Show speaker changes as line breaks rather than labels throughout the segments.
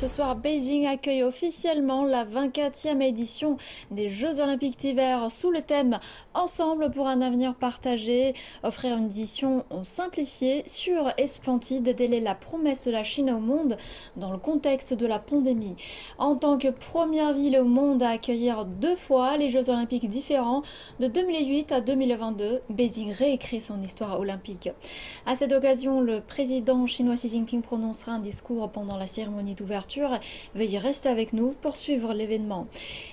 Ce soir, Beijing accueille officiellement la 24e édition des Jeux Olympiques d'hiver sous le thème Ensemble pour un avenir partagé. Offrir une édition simplifiée, sûre et splendide délai la promesse de la Chine au monde dans le contexte de la pandémie. En tant que première ville au monde à accueillir 2 fois les Jeux Olympiques différents de 2008 à 2022, Beijing réécrit son histoire olympique. À cette occasion, le président chinois Xi Jinping prononcera un discours pendant la cérémonie d'ouverture. Veuillez rester avec nous pour suivre l'événement.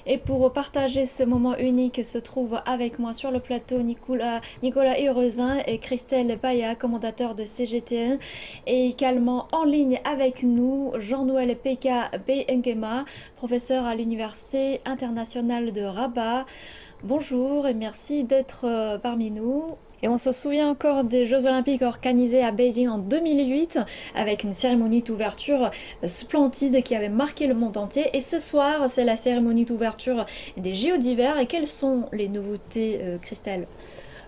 Et pour partager ce moment unique se trouve avec moi sur le plateau Nicolas Hurezin et Christelle Paya, commentateur de CGTN, et également en ligne avec nous Jean-Noël Peka Nguema, professeur à l'Université internationale de Rabat. Bonjour et merci d'être parmi nous. Et on se souvient encore des Jeux Olympiques organisés à Beijing en 2008 avec une cérémonie d'ouverture splendide qui avait marqué le monde entier. Et ce soir, c'est la cérémonie d'ouverture des JO d'hiver. Et quelles sont les nouveautés, Christelle ?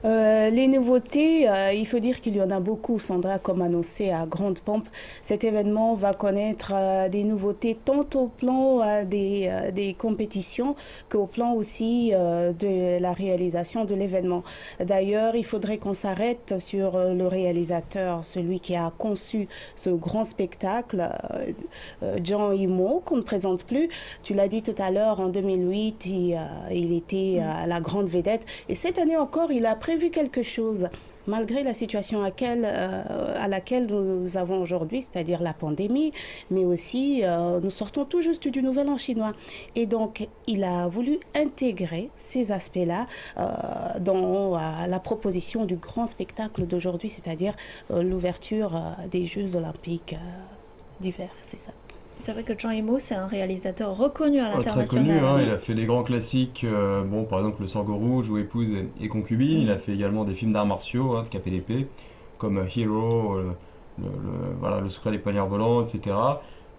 Les nouveautés, il faut dire qu'il y en a beaucoup, Sandra, comme annoncé à grande pompe. Cet événement va connaître des nouveautés tant au plan des compétitions qu'au plan aussi de la réalisation de l'événement. D'ailleurs, il faudrait qu'on s'arrête sur le réalisateur, celui qui a conçu ce grand spectacle, Zhang Yimou, qu'on ne présente plus. Tu l'as dit tout à l'heure, en 2008, il était la grande vedette. Et cette année encore, il a prévu quelque chose, malgré la situation à laquelle nous avons aujourd'hui, c'est-à-dire la pandémie, mais aussi nous sortons tout juste du Nouvel An chinois. Et donc, il a voulu intégrer ces aspects-là dans la proposition du grand spectacle d'aujourd'hui, c'est-à-dire l'ouverture des Jeux Olympiques d'hiver, c'est ça.
C'est vrai que Zhang Yimou, c'est un réalisateur reconnu à l'international.
Très connu, il a fait des grands classiques, par exemple Le Sangle Rouge ou Épouse et Concubine. Il a fait également des films d'arts martiaux, de KPDP, comme Hero, Le Secret des Poignards Volants, etc.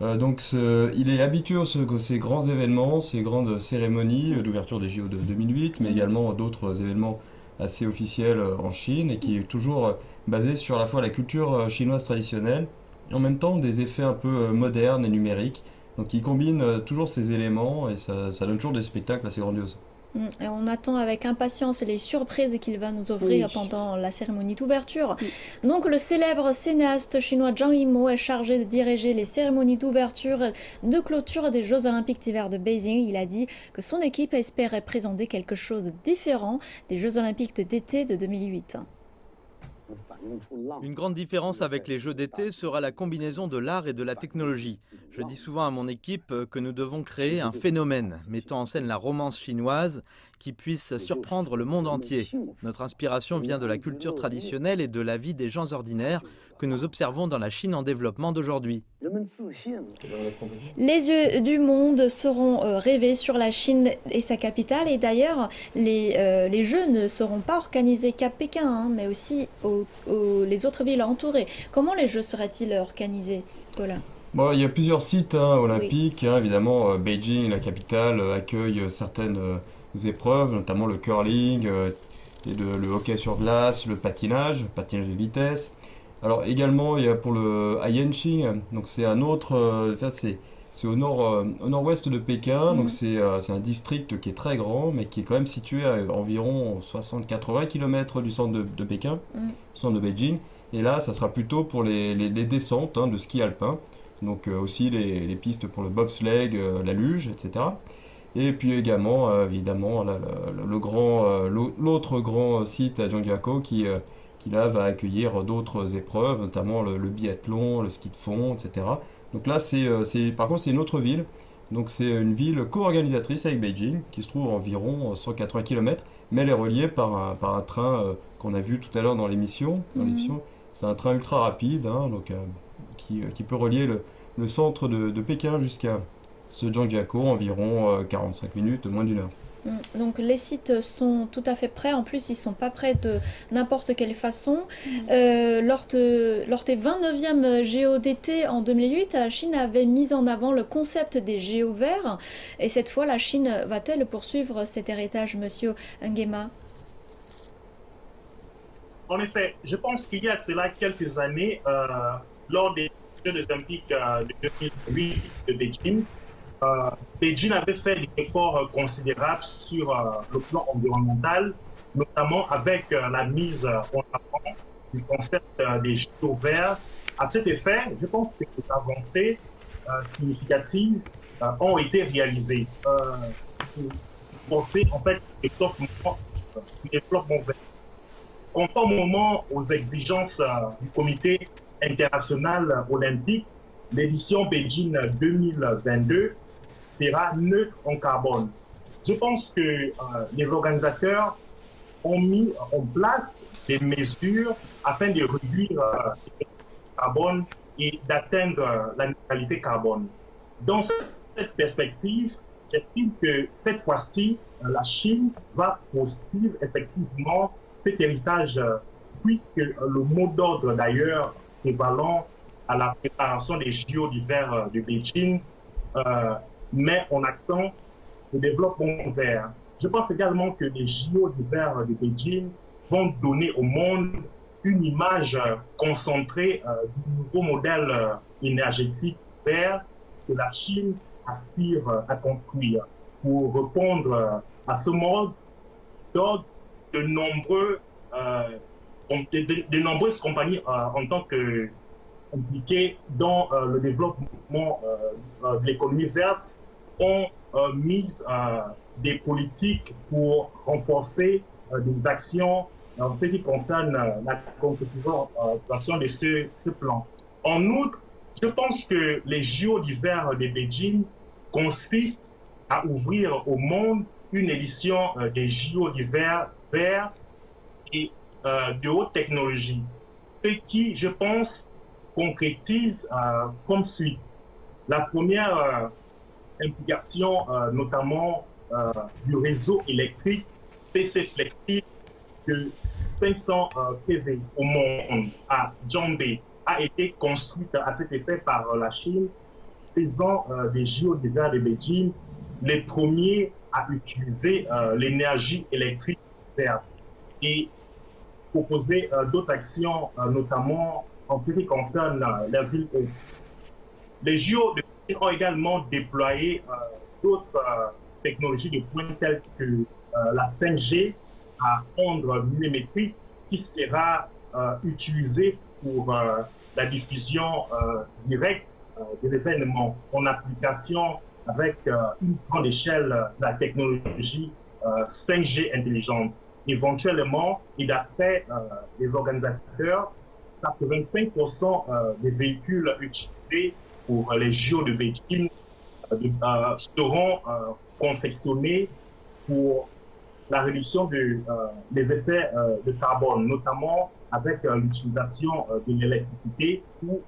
Il est habitué à ces grands événements, ces grandes cérémonies d'ouverture des JO de 2008, mais également d'autres événements assez officiels en Chine, et qui est toujours basé sur à la fois la culture chinoise traditionnelle, et en même temps des effets un peu modernes et numériques. Donc il combine toujours ces éléments et ça donne toujours des spectacles assez grandioses.
Et on attend avec impatience les surprises qu'il va nous offrir pendant la cérémonie d'ouverture. Donc le célèbre cinéaste chinois Zhang Yimou est chargé de diriger les cérémonies d'ouverture de clôture des Jeux Olympiques d'hiver de Beijing. Il a dit que son équipe espérait présenter quelque chose de différent des Jeux Olympiques d'été de 2008.
Une grande différence avec les Jeux d'été sera la combinaison de l'art et de la technologie. Je dis souvent à mon équipe que nous devons créer un phénomène mettant en scène la romance chinoise qui puisse surprendre le monde entier. Notre inspiration vient de la culture traditionnelle et de la vie des gens ordinaires que nous observons dans la Chine en développement d'aujourd'hui.
Les yeux du monde seront rivés sur la Chine et sa capitale. Et d'ailleurs, les Jeux ne seront pas organisés qu'à Pékin, mais aussi les autres villes entourées. Comment les Jeux seraient-ils organisés, Colin ?
Il y a plusieurs sites olympiques. Évidemment, Beijing, la capitale, accueille certaines épreuves, notamment le curling, le hockey sur glace, le patinage de vitesse. Alors également, il y a pour à Yanqing, donc c'est un autre, c'est au nord-ouest de Pékin, donc c'est un district qui est très grand, mais qui est quand même situé à environ 60-80 km du centre de Pékin, du centre de Beijing. Et là, ça sera plutôt pour les descentes de ski alpin, donc aussi les pistes pour le bobsleigh, la luge, etc. Et puis également, évidemment, l'autre grand site à Zhangjiakou qui là va accueillir d'autres épreuves, notamment le biathlon, le ski de fond, etc. Donc là, par contre, c'est une autre ville. Donc c'est une ville co-organisatrice avec Beijing, qui se trouve à environ 180 km, mais elle est reliée par un train qu'on a vu tout à l'heure dans l'émission. C'est un train ultra rapide, qui peut relier le centre de Pékin jusqu'à ce Zhangjiakou, environ 45 minutes, moins d'une heure.
Donc les sites sont tout à fait prêts. En plus, ils ne sont pas prêts de n'importe quelle façon. Lors des 29e JO d'été en 2008, la Chine avait mis en avant le concept des JO verts. Et cette fois, la Chine va-t-elle poursuivre cet héritage, monsieur Nguema ?
En effet, je pense qu'il y a cela quelques années, lors des Jeux olympiques de 2008 de Beijing, Beijing avait fait des efforts considérables sur le plan environnemental, notamment avec la mise en avant du concept des JO verts. À cet effet, je pense que des avancées significatives ont été réalisées pour forcer en fait le développement vert. Conformément aux exigences du Comité international olympique, l'édition Beijing 2022 sera neutre en carbone. Je pense que les organisateurs ont mis en place des mesures afin de réduire le carbone et d'atteindre la neutralité carbone. Dans cette perspective, j'estime que cette fois-ci, la Chine va poursuivre effectivement cet héritage, puisque le mot d'ordre d'ailleurs prévalant à la préparation des JO d'hiver de Beijing met en accent le développement vert. Je pense également que les JO d'hiver de Beijing vont donner au monde une image concentrée du nouveau modèle énergétique vert que la Chine aspire à construire. Pour répondre à ce mode d'ordre, de nombreuses compagnies en tant qu'impliquées dans le développement de l'économie verte ont mis des politiques pour renforcer des actions en ce qui concerne la concrétisation de ce plan. En outre, je pense que les JO d'hiver de Beijing consistent à ouvrir au monde une édition des JO d'hiver verts et de haute technologie, ce qui, je pense, concrétise comme suit. La première implication, notamment du réseau électrique PC flexible de 500 PV au monde à Zhongbai a été construite à cet effet par la Chine, faisant des JO d'hiver de Beijing les premiers à utiliser l'énergie électrique verte et proposer d'autres actions, notamment en ce qui concerne la ville haute. Les JO de Beijing ont également déployé d'autres technologies de pointe telles que la 5G à ondes millimétriques qui sera utilisée pour la diffusion directe de l'événement en application avec une grande échelle de la technologie 5G intelligente. Éventuellement, et d'après les organisateurs, 85% des véhicules utilisés pour les JO de Beijing seront confectionnés pour la réduction des effets de carbone, notamment avec l'utilisation de l'électricité ou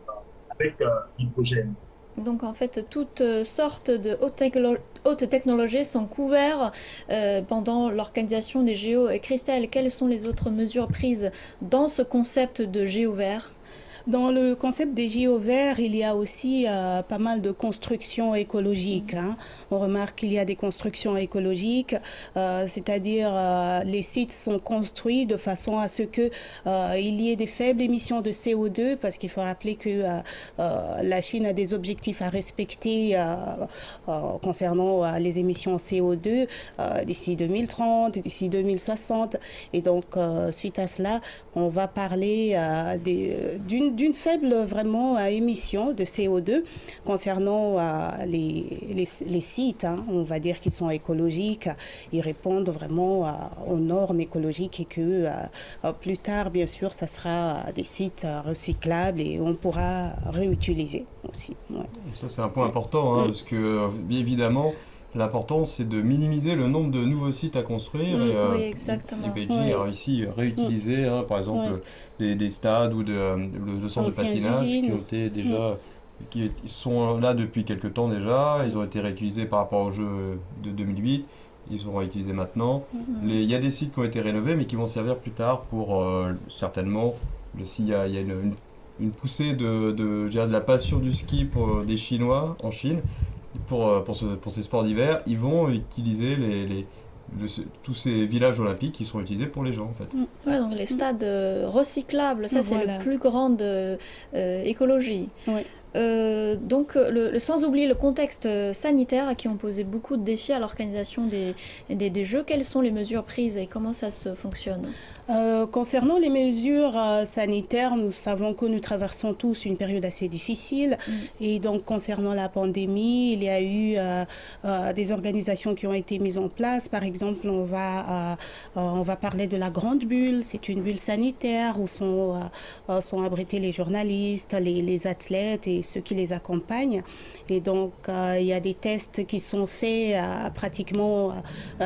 avec l'hydrogène.
Donc en fait, toutes sortes de hautes technologies sont couvertes pendant l'organisation des JO. Et Christelle, quelles sont les autres mesures prises dans ce concept de JO vert ?
Dans le concept des JO verts, il y a aussi pas mal de constructions écologiques. On remarque qu'il y a des constructions écologiques, c'est-à-dire les sites sont construits de façon à ce que il y ait des faibles émissions de CO2, parce qu'il faut rappeler que la Chine a des objectifs à respecter concernant les émissions CO2 d'ici 2030, d'ici 2060. Et donc, suite à cela, on va parler d'une faible vraiment émission de CO2 concernant les sites, on va dire qu'ils sont écologiques, ils répondent vraiment aux normes écologiques et que plus tard, bien sûr, ça sera des sites recyclables et on pourra réutiliser aussi. Ouais.
Ça, c'est un point important, parce que, bien évidemment, l'important, c'est de minimiser le nombre de nouveaux sites à construire.
Oui, exactement.
Et Beijing a réussi à réutiliser, par exemple, des stades ou de centres de patinage qui ont été déjà, qui sont là depuis quelques temps déjà. Ils ont été réutilisés par rapport aux Jeux de 2008. Ils sont réutilisés maintenant. Il y a des sites qui ont été rénovés, mais qui vont servir plus tard pour, certainement, s'il y a une poussée de la passion du ski pour des Chinois en Chine. Pour ces sports d'hiver, ils vont utiliser tous ces villages olympiques qui sont utilisés pour les gens en fait.
Ouais, donc les stades recyclables, ça c'est la plus grande écologie.
Oui.
Donc, sans oublier le contexte sanitaire qui ont posé beaucoup de défis à l'organisation des Jeux, quelles sont les mesures prises et comment ça se fonctionne?
Concernant les mesures sanitaires, nous savons que nous traversons tous une période assez difficile. Et donc, concernant la pandémie, il y a eu des organisations qui ont été mises en place. Par exemple, on va parler de la grande bulle. C'est une bulle sanitaire où sont abrités les journalistes, les athlètes et ceux qui les accompagnent. Et donc, il y a des tests qui sont faits pratiquement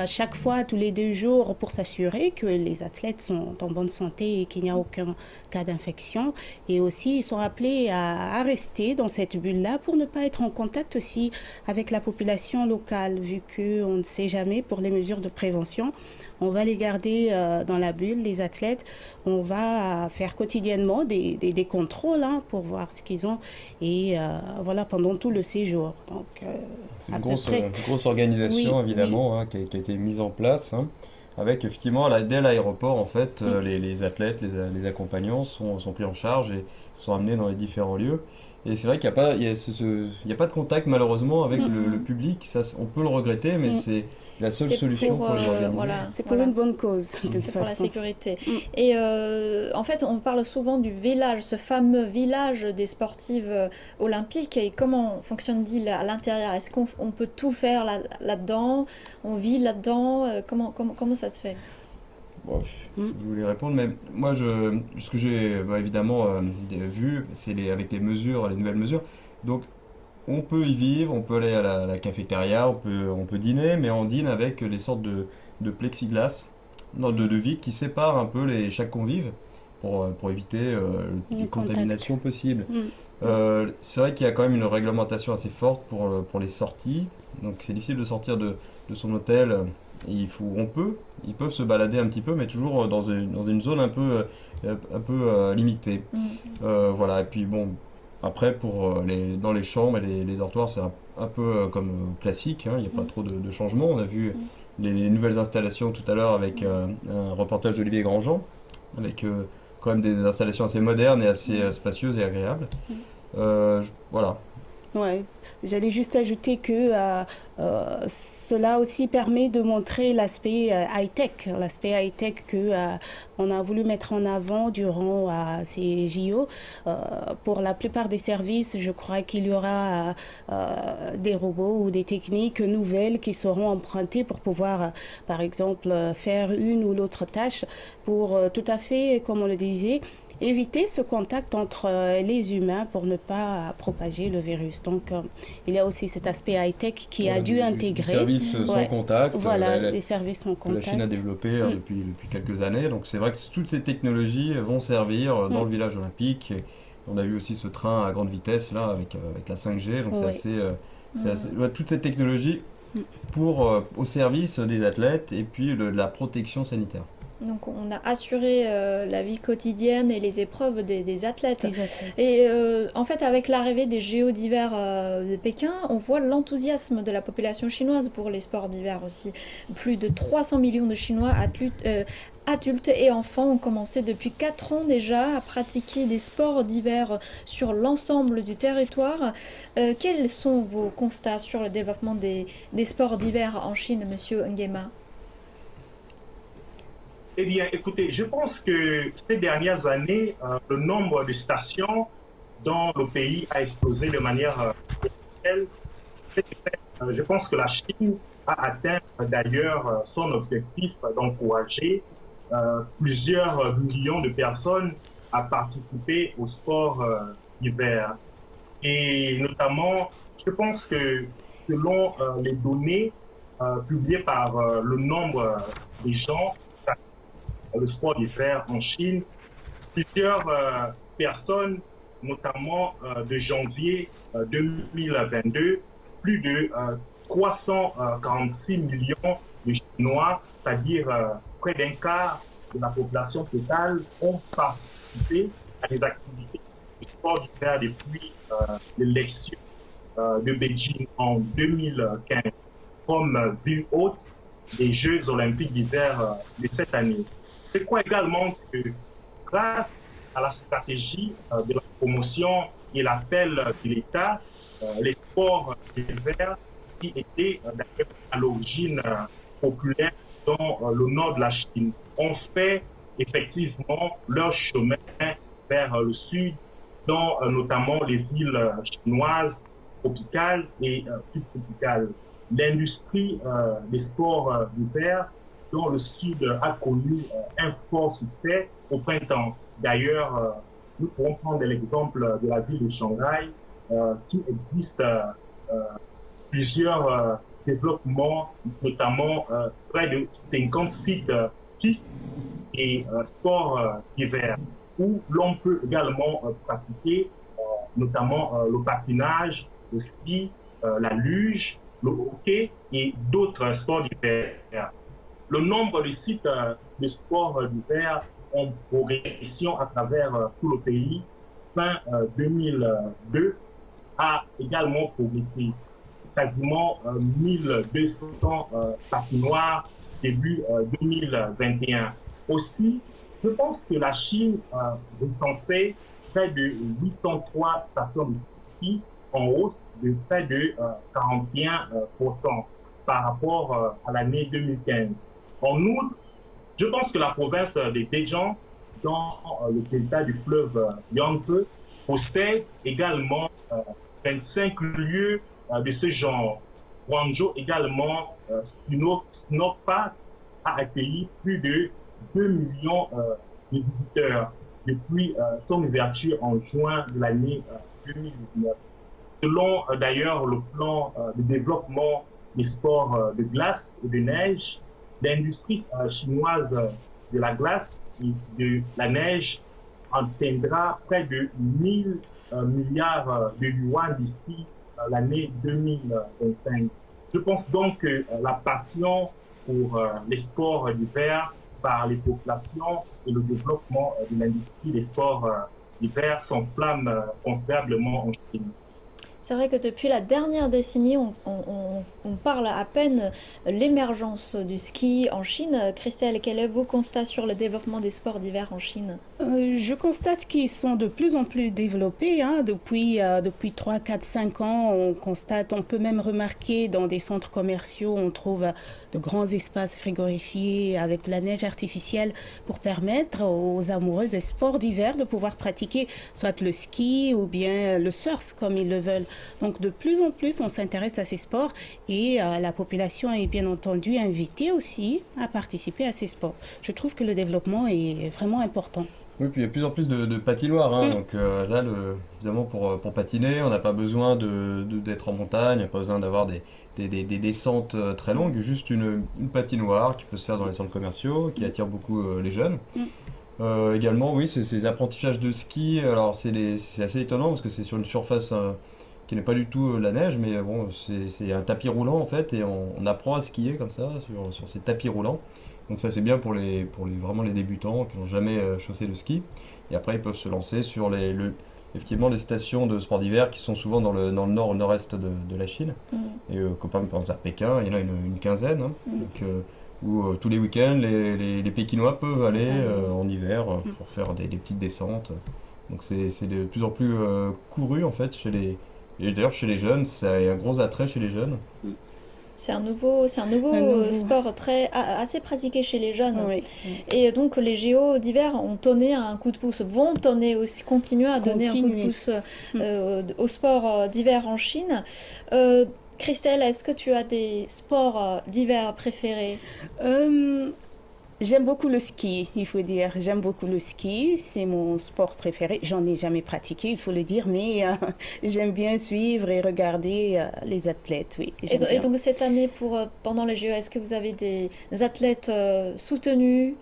chaque fois, tous les 2 jours, pour s'assurer que les athlètes sont en bonne santé et qu'il n'y a aucun cas d'infection. Et aussi, ils sont appelés à rester dans cette bulle-là pour ne pas être en contact aussi avec la population locale, vu qu'on ne sait jamais pour les mesures de prévention. On va les garder dans la bulle, les athlètes. On va faire quotidiennement des contrôles pour voir ce qu'ils ont. Et voilà, pendant tout le séjour. Donc,
c'est une grosse organisation, oui, évidemment, oui. Qui a été mise en place. Avec effectivement, dès l'aéroport, en fait, les athlètes, les accompagnants sont pris en charge et sont amenés dans les différents lieux. Et c'est vrai qu'il n'y a pas de contact malheureusement avec le public. Ça, on peut le regretter, mais c'est la seule solution pour les organiser.
C'est pour une bonne cause, de toute façon.
C'est pour la sécurité. Et en fait, on parle souvent du village, ce fameux village des sportives olympiques. Et comment fonctionne-t-il à l'intérieur? Est-ce qu'on peut tout faire là-dedans? On vit là-dedans? Comment ça se fait?
Bon, je voulais répondre, mais moi, ce que j'ai évidemment vu, c'est avec les nouvelles mesures. Donc, on peut y vivre, on peut aller à la cafétéria, on peut dîner, mais on dîne avec des sortes de plexiglas, de vitres qui séparent un peu chaque convive pour éviter les contaminations possibles. C'est vrai qu'il y a quand même une réglementation assez forte pour les sorties, donc c'est difficile de sortir de son hôtel. Ils peuvent se balader un petit peu, mais toujours dans une zone un peu limitée. Voilà. Et puis bon, après dans les chambres et les dortoirs, c'est un peu comme classique. Il n'y a pas trop de changements. On a vu les nouvelles installations tout à l'heure avec un reportage d'Olivier Grandjean, avec quand même des installations assez modernes et assez spacieuses et agréables. Voilà.
Ouais. J'allais juste ajouter que cela aussi permet de montrer l'aspect high-tech que on a voulu mettre en avant durant ces JO. Pour la plupart des services, je crois qu'il y aura des robots ou des techniques nouvelles qui seront empruntées pour pouvoir, par exemple, faire une ou l'autre tâche pour tout à fait, comme on le disait, éviter ce contact entre les humains pour ne pas propager le virus. Donc, il y a aussi cet aspect high-tech qui a dû intégrer.
Des services sans contact.
Voilà, des services sans contact.
La Chine a développé depuis quelques années. Donc, c'est vrai que toutes ces technologies vont servir dans le village olympique. Et on a vu aussi ce train à grande vitesse, là, avec la 5G. Donc, c'est assez toutes ces technologies au service des athlètes et puis de la protection sanitaire.
Donc on a assuré la vie quotidienne et les épreuves des athlètes. Et en fait, avec l'arrivée des JO d'hiver de Pékin, on voit l'enthousiasme de la population chinoise pour les sports d'hiver aussi. Plus de 300 millions de Chinois adultes et enfants ont commencé depuis 4 ans déjà à pratiquer des sports d'hiver sur l'ensemble du territoire. Quels sont vos constats sur le développement des sports d'hiver en Chine, Monsieur Nguema?
Eh bien, écoutez, je pense que ces dernières années, le nombre de stations dans le pays a explosé de manière exponentielle. Je pense que la Chine a atteint d'ailleurs son objectif d'encourager plusieurs millions de personnes à participer au sport d'hiver. Et notamment, je pense que selon les données publiées par le nombre des gens, le sport d'hiver en Chine, plusieurs personnes, notamment de janvier 2022, plus de 346 millions de Chinois, c'est-à-dire près d'un quart de la population totale, ont participé à des activités de sport d'hiver depuis l'élection de Beijing en 2015 comme ville hôte des Jeux olympiques d'hiver de cette année. Je crois également que grâce à la stratégie de la promotion et l'appel de l'État, les sports d'hiver qui étaient à l'origine populaire dans le nord de la Chine ont fait effectivement leur chemin vers le sud, dans notamment les îles chinoises tropicales et subtropicales. L'industrie des sports d'hiver dans le sud a connu un fort succès au printemps. D'ailleurs, nous pourrons prendre l'exemple de la ville de Shanghai, qui existe plusieurs développements, notamment près de 50 sites pistes et sports d'hiver, où l'on peut également pratiquer notamment le patinage, le ski, la luge, le hockey et d'autres sports d'hiver. Le nombre de sites de sports d'hiver en progression à travers tout le pays, fin 2002, a également progressé. Quasiment 1200 patinoires début 2021. Aussi, je pense que la Chine recensait près de 83 stations de ski en hausse de près de 41% par rapport à l'année 2015. En outre, je pense que la province de Zhejiang, dans le delta du fleuve Yangtze, possède également 25 lieux de ce genre. Guangzhou également, Snowpark a accueilli plus de 2 millions de visiteurs depuis son ouverture en juin de l'année 2019. Selon d'ailleurs le plan de développement des sports de glace et de neige, l'industrie chinoise de la glace et de la neige atteindra près de 1000 milliards de yuan d'ici l'année 2025. Je pense donc que la passion pour les sports d'hiver par les populations et le développement de l'industrie des sports d'hiver s'enflamme considérablement en Chine.
C'est vrai que depuis la dernière décennie, on parle à peine l'émergence du ski en Chine. Christelle, quel est vos constats sur le développement des sports d'hiver en Chine?
Je constate qu'ils sont de plus en plus développés. Depuis 3, 4, 5 ans, on peut même remarquer dans des centres commerciaux, on trouve de grands espaces frigorifiés avec la neige artificielle pour permettre aux amoureux des sports d'hiver de pouvoir pratiquer soit le ski ou bien le surf comme ils le veulent. Donc de plus en plus, on s'intéresse à ces sports et la population est bien entendu invitée aussi à participer à ces sports. Je trouve que le développement est vraiment important.
Oui, puis il y a de plus en plus de patinoires. Donc là, évidemment, pour patiner, on n'a pas besoin d'être en montagne, on n'a pas besoin d'avoir des descentes très longues, juste une patinoire qui peut se faire dans les centres commerciaux, qui attire beaucoup les jeunes. Également, oui, c'est ces apprentissages de ski. Alors, c'est assez étonnant parce que c'est sur une surface qui n'est pas du tout la neige, mais bon, c'est un tapis roulant en fait, et on apprend à skier comme ça sur ces tapis roulants. Donc ça c'est bien pour vraiment les débutants qui n'ont jamais chaussé le ski. Et après ils peuvent se lancer sur effectivement les stations de sport d'hiver qui sont souvent dans le nord ou nord-est de la Chine. Et par exemple à Pékin, il y en a une quinzaine. Donc, où tous les week-ends les Pékinois peuvent aller en hiver pour faire des petites descentes. Donc c'est de plus en plus couru en fait et d'ailleurs chez les jeunes, ça a un gros attrait chez les jeunes.
C'est un nouveau sport assez pratiqué chez les jeunes.
Oui.
Et donc les JO d'hiver vont donner un coup de pouce continuer à donner un coup de pouce au sport d'hiver en Chine. Christelle, est-ce que tu as des sports d'hiver préférés?
J'aime beaucoup le ski, il faut dire. J'aime beaucoup le ski, c'est mon sport préféré. J'en ai jamais pratiqué, il faut le dire, mais j'aime bien suivre et regarder les athlètes, oui.
Et donc cette année, pendant les Jeux, est-ce que vous avez des athlètes soutenus?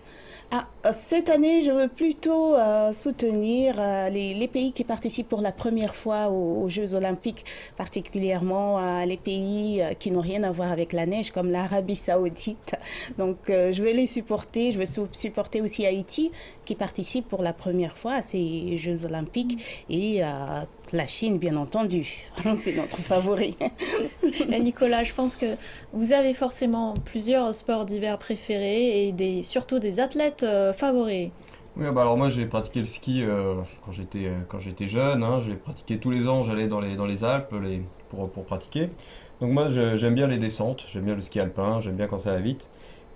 Cette année, je veux plutôt soutenir les pays qui participent pour la première fois aux Jeux Olympiques, particulièrement les pays qui n'ont rien à voir avec la neige, comme l'Arabie Saoudite. Donc, je vais les supporter. Je veux supporter aussi Haïti, qui participe pour la première fois à ces Jeux Olympiques, et la Chine, bien entendu. C'est notre favori.
Et Nicolas, je pense que vous avez forcément plusieurs sports d'hiver préférés et surtout des athlètes favoris.
Oui, bah alors moi j'ai pratiqué le ski quand j'étais jeune, hein, je l'ai pratiqué tous les ans, j'allais dans les Alpes pour pratiquer. Donc moi j'aime bien les descentes, j'aime bien le ski alpin, j'aime bien quand ça va vite.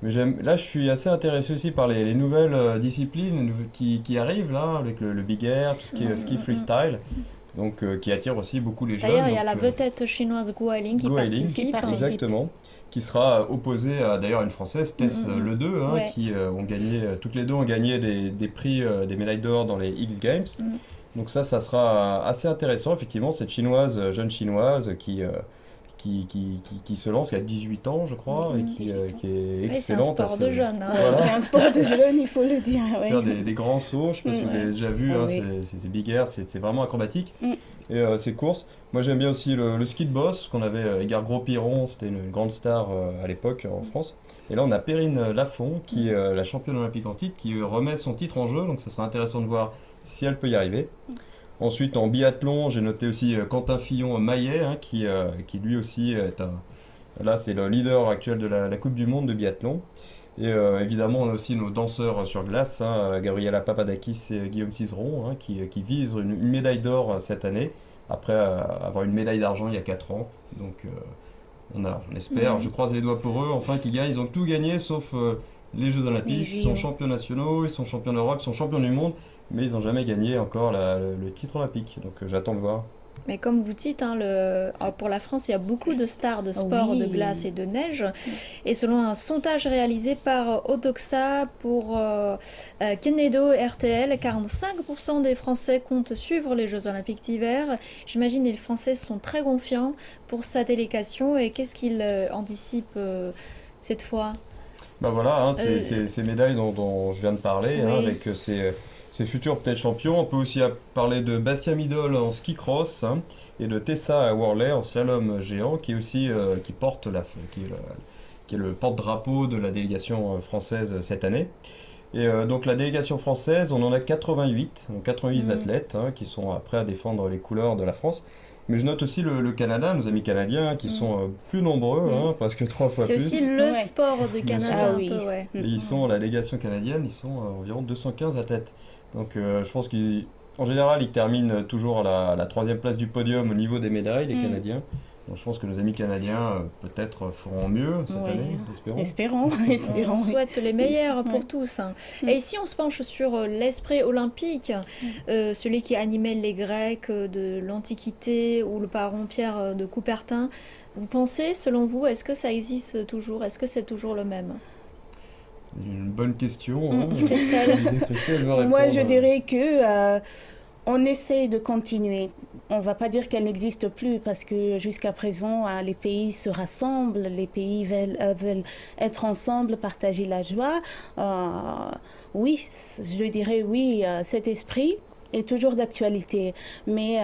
Mais là je suis assez intéressé aussi par les nouvelles disciplines qui arrivent là, avec le big air, tout ce qui est ski freestyle, donc qui attire aussi beaucoup les jeunes.
D'ailleurs, il y a la
Donc,
vedette chinoise Guo Ailing qui
Guo Ailing,
participe.
exactement, qui sera opposée à d'ailleurs une Française, Tess Le Deux, hein,
Ouais.
qui ont gagné, toutes les deux ont gagné des prix, des médailles d'or dans les X Games. Donc ça sera assez intéressant, effectivement, cette chinoise, jeune chinoise qui se lance, qui a 18 ans, je crois, et qui est
Ouais, c'est un
excellente.
sport de jeunes, hein.
Voilà.
C'est un sport de jeunes, il faut le dire. Ouais.
Faire des grands sauts, je ne sais pas si vous avez déjà vu,
Ah
hein,
oui.
c'est big air, c'est vraiment acrobatique.
Mm.
Et ces courses, moi j'aime bien aussi le ski de boss, parce qu'on avait Edgar Gros-Piron, c'était une grande star à l'époque en France. Et là on a Perrine Lafont, qui est la championne olympique en titre, qui remet son titre en jeu, donc ça sera intéressant de voir si elle peut y arriver. Ensuite en biathlon, j'ai noté aussi Quentin Fillon-Maillet, hein, qui lui aussi est là c'est le leader actuel de la Coupe du Monde de biathlon. Et évidemment, on a aussi nos danseurs sur glace, hein, Gabriela Papadakis et Guillaume Cizeron, hein, qui visent une médaille d'or cette année, après avoir une médaille d'argent il y a 4 ans. Donc on espère, je croise les doigts pour eux, enfin qu'ils gagnent. Ils ont tout gagné sauf les Jeux Olympiques. Ils sont champions nationaux, ils sont champions d'Europe, ils sont champions du monde, mais ils n'ont jamais gagné encore le titre olympique. Donc j'attends de voir.
Mais comme vous dites, hein, pour la France, il y a beaucoup de stars de sport
Oui.
de glace et de neige. Et selon un sondage réalisé par Odoxa pour Kenedo RTL, 45% des Français comptent suivre les Jeux Olympiques d'hiver. J'imagine que les Français sont très confiants pour sa délégation. Et qu'est-ce qu'ils anticipent cette fois?
Bah voilà, hein, ces médailles dont je viens de parler,
Oui.
hein, avec ces futurs peut-être champions. On peut aussi parler de Bastien Midol en ski cross, hein, et de Tessa Worley en slalom géant, qui est aussi qui est le porte-drapeau de la délégation française cette année. Et donc la délégation française, on en a 88, donc 88 athlètes, hein, qui sont prêts à défendre les couleurs de la France. Mais je note aussi le Canada, nos amis canadiens, qui sont plus nombreux, hein, presque 3 fois
C'est
plus.
aussi le sport du Canada,
Ah
un
oui.
peu, ouais.
Et la délégation canadienne, ils sont environ 215 athlètes. Donc je pense qu'en général, ils terminent toujours à la 3e place du podium au niveau des médailles, les Canadiens. Donc je pense que nos amis canadiens peut-être feront mieux cette
Oui.
année, espérons.
Espérons,
On
espérons. oui.
souhaite les meilleurs pour
Ouais.
tous, hein. Et si on se penche sur l'esprit olympique, celui qui animait les Grecs de l'Antiquité ou le parent Pierre de Coubertin, vous pensez, selon vous, est-ce que ça existe toujours? Est-ce que c'est toujours le même?
Une bonne question. Hein.
Christelle.
Christelle veut
Moi,
répondre.
je dirais que on essaie de continuer. On ne va pas dire qu'elle n'existe plus parce que jusqu'à présent, les pays se rassemblent, les pays veulent être ensemble, partager la joie. Oui, je dirais oui, cet esprit est toujours d'actualité. Mais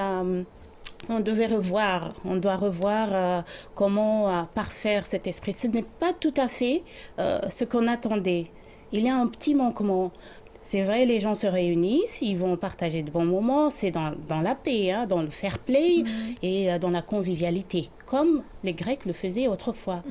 on doit revoir comment parfaire cet esprit. Ce n'est pas tout à fait ce qu'on attendait. Il y a un petit manquement. C'est vrai, les gens se réunissent, ils vont partager de bons moments, c'est dans la paix, hein, dans le fair play et dans la convivialité, comme les Grecs le faisaient autrefois.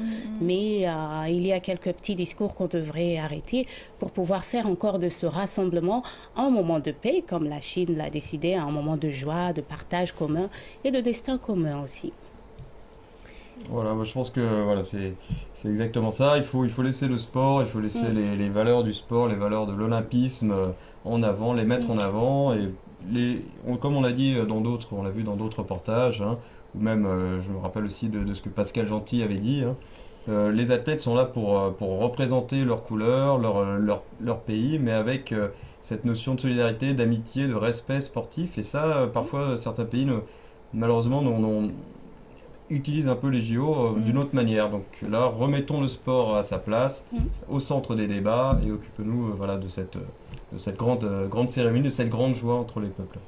Mais il y a quelques petits discours qu'on devrait arrêter pour pouvoir faire encore de ce rassemblement un moment de paix, comme la Chine l'a décidé, un moment de joie, de partage commun et de destin commun aussi.
Voilà, moi je pense que voilà, c'est exactement ça. Il faut laisser le sport, il faut laisser les valeurs du sport, les valeurs de l'olympisme en avant, les mettre en avant. Et comme on l'a dit dans d'autres, on l'a vu dans d'autres reportages, hein, ou même je me rappelle aussi de ce que Pascal Gentil avait dit. Hein, les athlètes sont là pour représenter leurs couleurs, leur pays, mais avec cette notion de solidarité, d'amitié, de respect sportif. Et ça, parfois, certains pays, malheureusement, utilisent un peu les JO d'une autre manière. Donc là, remettons le sport à sa place, au centre des débats, et occupons-nous voilà, de cette grande cérémonie, de cette grande joie entre les peuples.